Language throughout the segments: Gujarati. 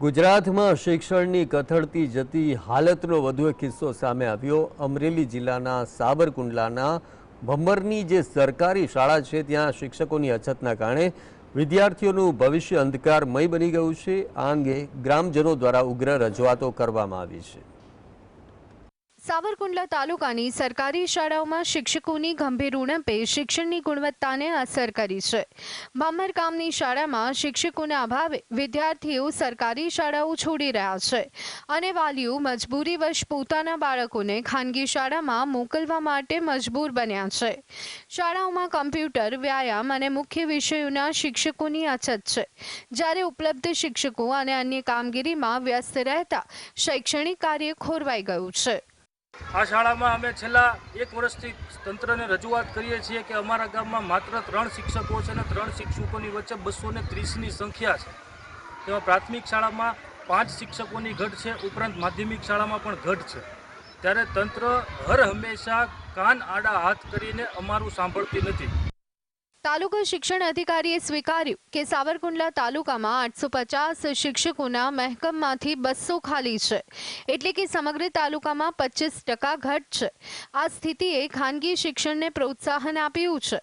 ગુજરાતમાં શિક્ષણની કથળતી જતી હાલતનો વધુ એક કિસ્સો સામે આવ્યો। અમરેલી જિલ્લાના સાવરકુંડલાના ભમ્મરની જે સરકારી શાળા છે ત્યાં શિક્ષકોની અછતના કારણે વિદ્યાર્થીઓનું ભવિષ્ય અંધકારમય બની ગયું છે। આ અંગે ગ્રામજનો દ્વારા ઉગ્ર રજૂઆતો કરવામાં આવી છે। સાવરકુંડલા તાલુકાની સરકારી શાળાઓમાં શિક્ષકોની ગંભીર ઉણપે શિક્ષણની ગુણવત્તાને અસર કરી છે। ભમ્મર ગામની શાળામાં શિક્ષકોના અભાવે વિદ્યાર્થીઓ સરકારી શાળાઓ છોડી રહ્યા છે અને વાલીઓ મજબૂરીવશ પોતાના બાળકોને ખાનગી શાળામાં મોકલવા માટે મજબૂર બન્યા છે। શાળાઓમાં કમ્પ્યુટર, વ્યાયામ અને મુખ્ય વિષયોના શિક્ષકોની અછત છે, જ્યારે ઉપલબ્ધ શિક્ષકો અને અન્ય કામગીરીમાં વ્યસ્ત રહેતા શૈક્ષણિક કાર્ય ખોરવાઈ ગયું છે। આ શાળામાં અમે છેલ્લા 1 વર્ષથી તંત્રને રજૂઆત કરીએ છીએ કે અમારા ગામમાં માત્ર 3 શિક્ષકો છે અને 3 શિક્ષકોની વચ્ચે 230ની સંખ્યા છે। તેમાં પ્રાથમિક શાળામાં 5 શિક્ષકોની ઘટ છે, ઉપરાંત માધ્યમિક શાળામાં પણ ઘટ છે। ત્યારે તંત્ર હર હંમેશા કાન આડા હાથ કરીને અમારું સાંભળતી નથી। તાલુકા શિક્ષણ અધિકારીએ સ્વીકાર્યું કે સાવરકુંડલા તાલુકામાં 850 શિક્ષકોના મહેકમમાંથી 200 ખાલી છે, એટલે કે સમગ્ર તાલુકામાં 25% ઘટ છે। આ સ્થિતિએ ખાનગી શિક્ષણને પ્રોત્સાહન આપ્યું છે।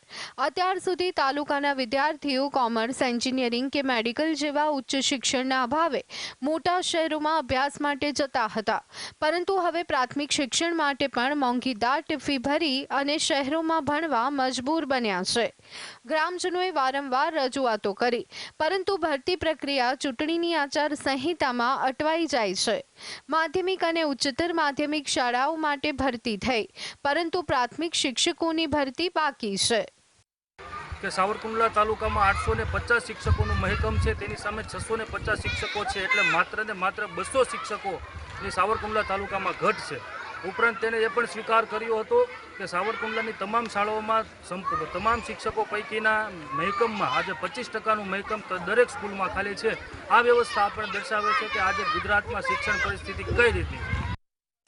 અત્યાર સુધી તાલુકાના વિદ્યાર્થીઓ કોમર્સ, એન્જિનિયરિંગ કે મેડિકલ જેવા ઉચ્ચ શિક્ષણના અભાવે મોટા શહેરોમાં અભ્યાસ માટે જતા હતા, પરંતુ હવે પ્રાથમિક શિક્ષણ માટે પણ મોંઘી દાટ ફી ભરી અને શહેરોમાં ભણવા મજબૂર બન્યા છે। ગ્રામજનોએ વારંવાર રજૂઆતો કરી, પરંતુ ભરતી પ્રક્રિયા ચૂંટણીની આચાર સંહિતામાં અટવાઈ જાય છે। માધ્યમિક અને ઉચ્ચતર માધ્યમિક શાળાઓ માટે ભરતી થઈ, પરંતુ પ્રાથમિક શિક્ષકોની ભરતી બાકી છે। કે સાવરકુંડલા તાલુકામાં 850 શિક્ષકોનું મહેકમ છે, તેની સામે 650 શિક્ષકો છે, એટલે માત્ર ને માત્ર 200 શિક્ષકોની સાવરકુંડલા તાલુકામાં ઘટ છે। ઉપરાંત તેને એ પણ સ્વીકાર કર્યો હતો કે સાવરકુંડલાની તમામ શાળાઓમાં તમામ શિક્ષકો પૈકીના મહેકમમાં આજે 25%નું મહેકમ દરેક સ્કૂલમાં ખાલી છે। આ વ્યવસ્થા પણ દર્શાવે છે કે આજે ગુજરાતમાં શિક્ષણ પરિસ્થિતિ કઈ રીતે છે।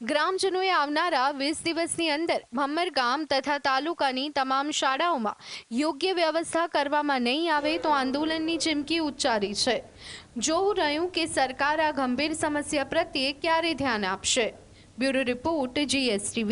ગ્રામજનોએ આવનારા 20 દિવસની અંદર ભમ્મર ગામ તથા તાલુકાની તમામ શાળાઓમાં યોગ્ય વ્યવસ્થા કરવામાં નહીં આવે તો આંદોલનની ચીમકી ઉચ્ચારી છે। જોવું રહ્યું કે સરકાર આ ગંભીર સમસ્યા પ્રત્યે ક્યારે ધ્યાન આપશે। Bureau report, GSTV।